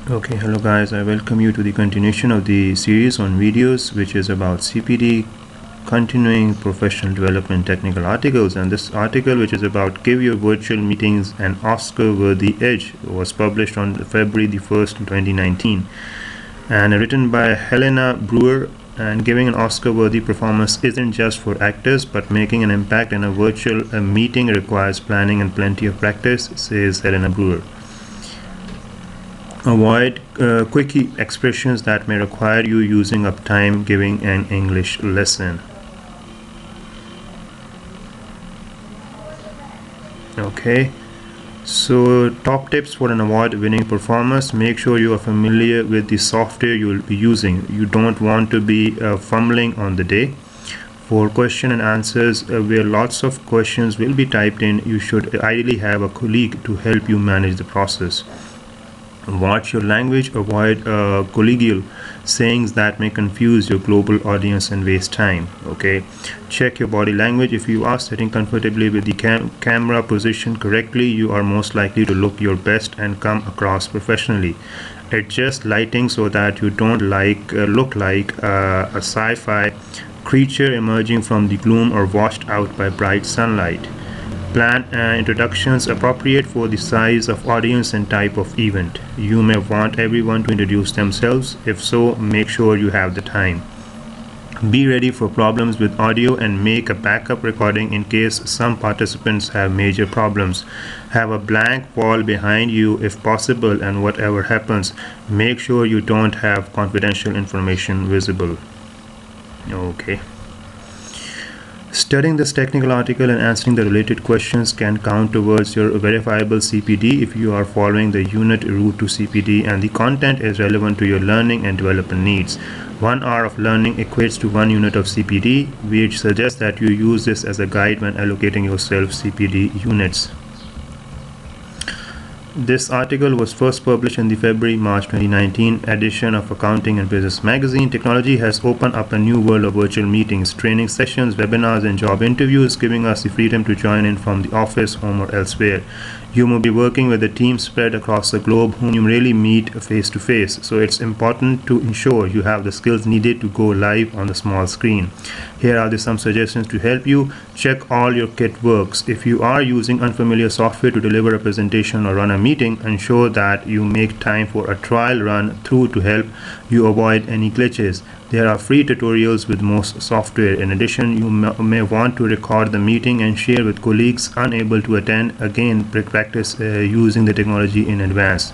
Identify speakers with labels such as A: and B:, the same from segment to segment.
A: Okay, hello guys, I welcome you to the continuation of the series on videos which is about CPD, continuing professional development technical articles. And this article, which is about give your virtual meetings an Oscar worthy edge, was published on February the 1st 2019 and written by Helena Brewer. And giving an Oscar worthy performance isn't just for actors, but making an impact in a virtual meeting requires planning and plenty of practice, says Helena Brewer. Avoid quickie expressions that may require you using up time giving an English lesson. Okay, so top tips for an award-winning performance. Make sure you are familiar with the software you will be using. You don't want to be fumbling on the day. For question and answers where lots of questions will be typed in, you should ideally have a colleague to help you manage the process. Watch your language. Avoid collegial sayings that may confuse your global audience and waste time. Okay, check your body language. If you are sitting comfortably with the camera positioned correctly, you are most likely to look your best and come across professionally. Adjust lighting so that you don't look like a sci-fi creature emerging from the gloom or washed out by bright sunlight. Plan introductions appropriate for the size of audience and type of event. You may want everyone to introduce themselves. If so, make sure you have the time. Be ready for problems with audio and make a backup recording in case some participants have major problems. Have a blank wall behind you if possible, and whatever happens, make sure you don't have confidential information visible. Okay. Studying this technical article and answering the related questions can count towards your verifiable CPD if you are following the unit route to CPD and the content is relevant to your learning and development needs. 1 hour of learning equates to 1 unit of CPD, which suggests that you use this as a guide when allocating yourself CPD units. This article was first published in the February-March 2019 edition of Accounting and Business magazine. Technology has opened up a new world of virtual meetings, training sessions, webinars, and job interviews, giving us the freedom to join in from the office, home, or elsewhere. You may be working with a team spread across the globe whom you rarely meet face to face, so it's important to ensure you have the skills needed to go live on the small screen. Here are some suggestions to help you. Check all your kit works. If you are using unfamiliar software to deliver a presentation or run a meeting, ensure that you make time for a trial run through to help you avoid any glitches. There are free tutorials with most software. In addition, you may want to record the meeting and share with colleagues unable to attend. Again, practice using the technology in advance.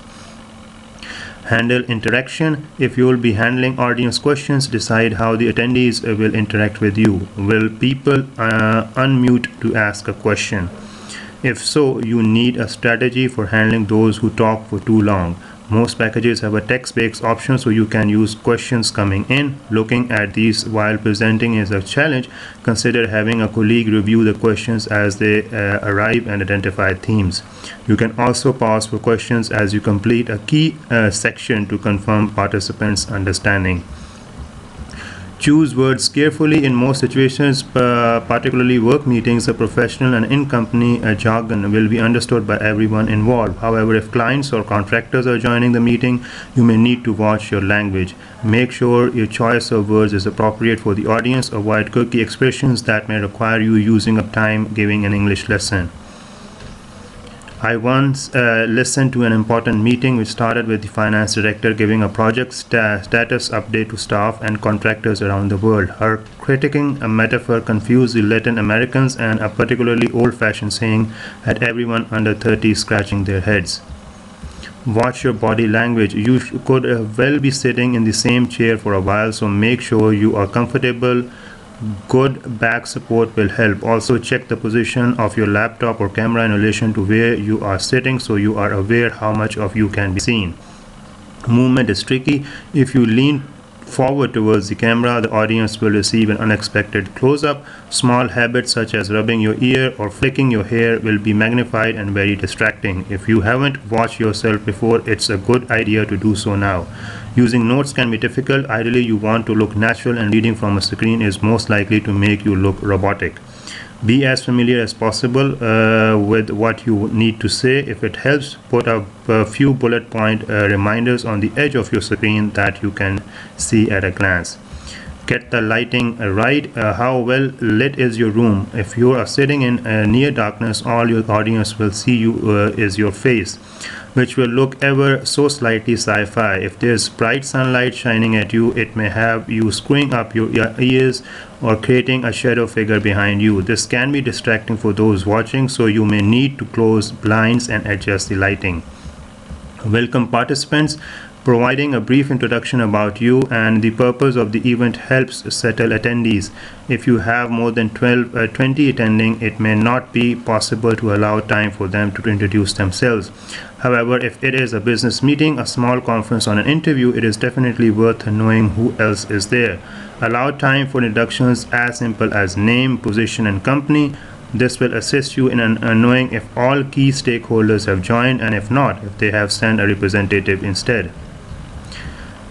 A: Handle interaction. If you will be handling audience questions, decide how the attendees will interact with you. Will people unmute to ask a question? If so, you need a strategy for handling those who talk for too long. Most packages have a text-based option, so you can use questions coming in. Looking at these while presenting is a challenge. Consider having a colleague review the questions as they arrive and identify themes. You can also pause for questions as you complete a key section to confirm participants' understanding. Choose words carefully. In most situations, particularly work meetings, a professional and in-company jargon will be understood by everyone involved. However, if clients or contractors are joining the meeting, you may need to watch your language. Make sure your choice of words is appropriate for the audience. Avoid quirky expressions that may require you using up time giving an English lesson. I once listened to an important meeting which started with the finance director giving a project status update to staff and contractors around the world. Her critiquing a metaphor confused the Latin Americans, and a particularly old-fashioned saying had everyone under 30 scratching their heads. Watch your body language. You could well be sitting in the same chair for a while, so make sure you are comfortable. Good back support will help. Also, check the position of your laptop or camera in relation to where you are sitting so you are aware how much of you can be seen. Movement is tricky. If you lean forward towards the camera, the audience will receive an unexpected close-up. Small habits such as rubbing your ear or flicking your hair will be magnified and very distracting. If you haven't watched yourself before, it's a good idea to do so now. Using notes can be difficult. Ideally, you want to look natural, and reading from a screen is most likely to make you look robotic. Be as familiar as possible with what you need to say. If it helps, put up a few bullet point reminders on the edge of your screen that you can see at a glance. Get the lighting right. How well lit is your room? If you are sitting in near darkness, all your audience will see you is your face, which will look ever so slightly sci-fi. If there's bright sunlight shining at you, it may have you screwing up your ears or creating a shadow figure behind you. This can be distracting for those watching, so you may need to close blinds and adjust the lighting. Welcome participants. Providing a brief introduction about you and the purpose of the event helps settle attendees. If you have more than 20 attending, it may not be possible to allow time for them to introduce themselves. However, if it is a business meeting, a small conference, or an interview, it is definitely worth knowing who else is there. Allow time for introductions as simple as name, position, and company. This will assist you in knowing if all key stakeholders have joined, and if not, if they have sent a representative instead.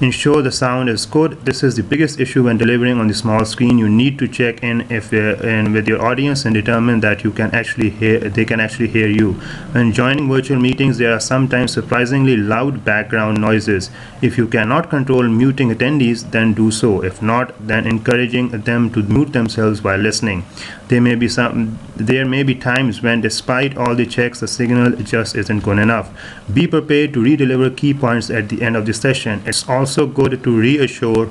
A: Ensure the sound is good. This is the biggest issue when delivering on the small screen. You need to check in with your audience and determine that they can actually hear you. When joining virtual meetings, there are sometimes surprisingly loud background noises. If you cannot control muting attendees, then do so. If not, then encouraging them to mute themselves while listening. There may be times when, despite all the checks, the signal just isn't good enough. Be prepared to re-deliver key points at the end of the session. It's also good to reassure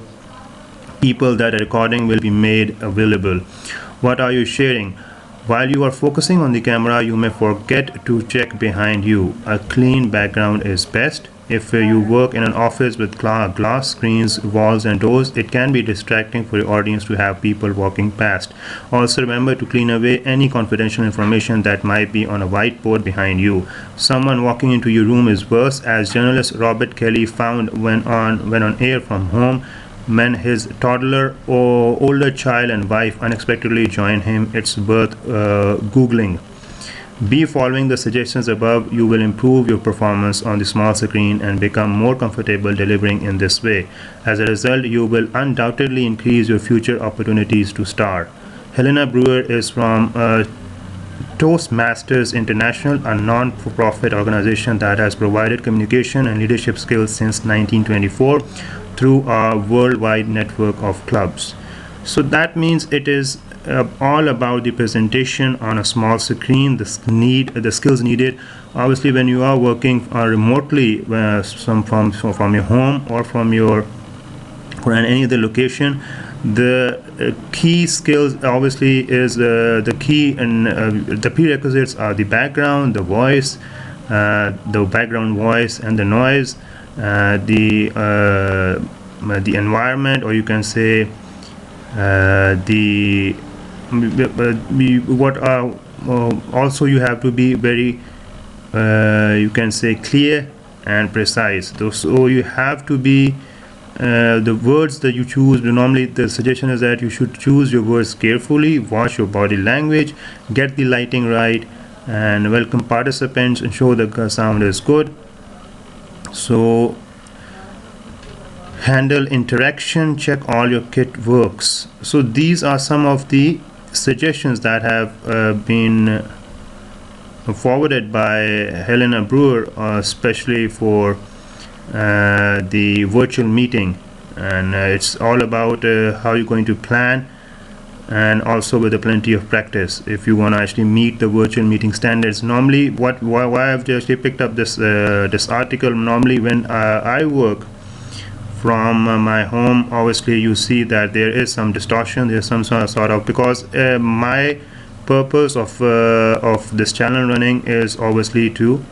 A: people that a recording will be made available. What are you sharing? While you are focusing on the camera, you may forget to check behind you. A clean background is best. If you work in an office with glass screens, walls, and doors, it can be distracting for your audience to have people walking past. Also, remember to clean away any confidential information that might be on a whiteboard behind you. Someone walking into your room is worse, as journalist Robert Kelly found when on air from home. When his toddler or older child and wife unexpectedly join him, it's worth Googling. Be following the suggestions above. You will improve your performance on the small screen and become more comfortable delivering in this way. As a result, you will undoubtedly increase your future opportunities to star. Helena Brewer is from Toastmasters International, a non-profit organization that has provided communication and leadership skills since 1924 through a worldwide network of clubs. So that means it is all about the presentation on a small screen, the skills needed. Obviously, when you are working remotely, from your home or from any other location, the key skills obviously is the key, and the prerequisites are the background, the voice, the background voice, and the noise, the environment, or you can say also you have to be very you can say clear and precise. So you have to be the words that you choose. Normally the suggestion is that you should choose your words carefully, watch your body language, get the lighting right, and welcome participants, ensure the sound is good. So handle interaction, check all your kit works. So these are some of the suggestions that have been forwarded by Helena Brewer, especially for the virtual meeting, and it's all about how you're going to plan, and also with plenty of practice if you want to actually meet the virtual meeting standards. Normally, why I've just picked up this article. Normally, when I work from my home, obviously you see that there is some distortion, there's some sort of, because my purpose of this channel running is obviously to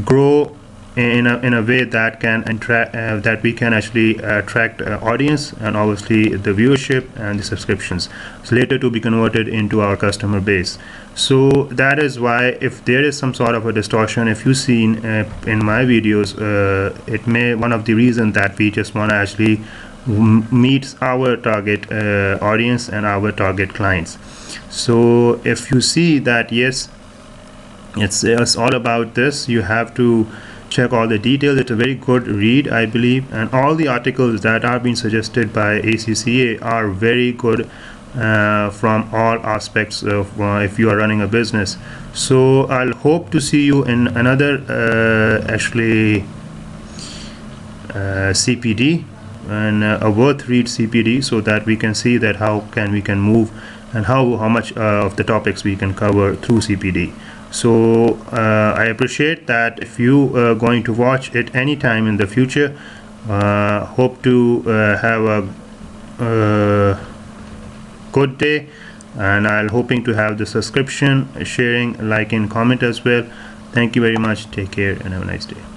A: grow in a way that can that we can actually attract audience, and obviously the viewership and the subscriptions, so later to be converted into our customer base. So that is why if there is some sort of a distortion, if you see in my videos, it may one of the reasons that we just want to actually meet our target audience and our target clients. So if you see that, yes, it's all about this, you have to check all the details. It's a very good read, I believe, and all the articles that are being suggested by ACCA are very good from all aspects of if you are running a business. So I'll hope to see you in another CPD, and a worth read CPD, so that we can see that how we can move and how much of the topics we can cover through CPD. So I appreciate that if you are going to watch it anytime in the future. Hope to have a good day, and I'm hoping to have the subscription, sharing, liking, comment as well. Thank you very much. Take care and have a nice day.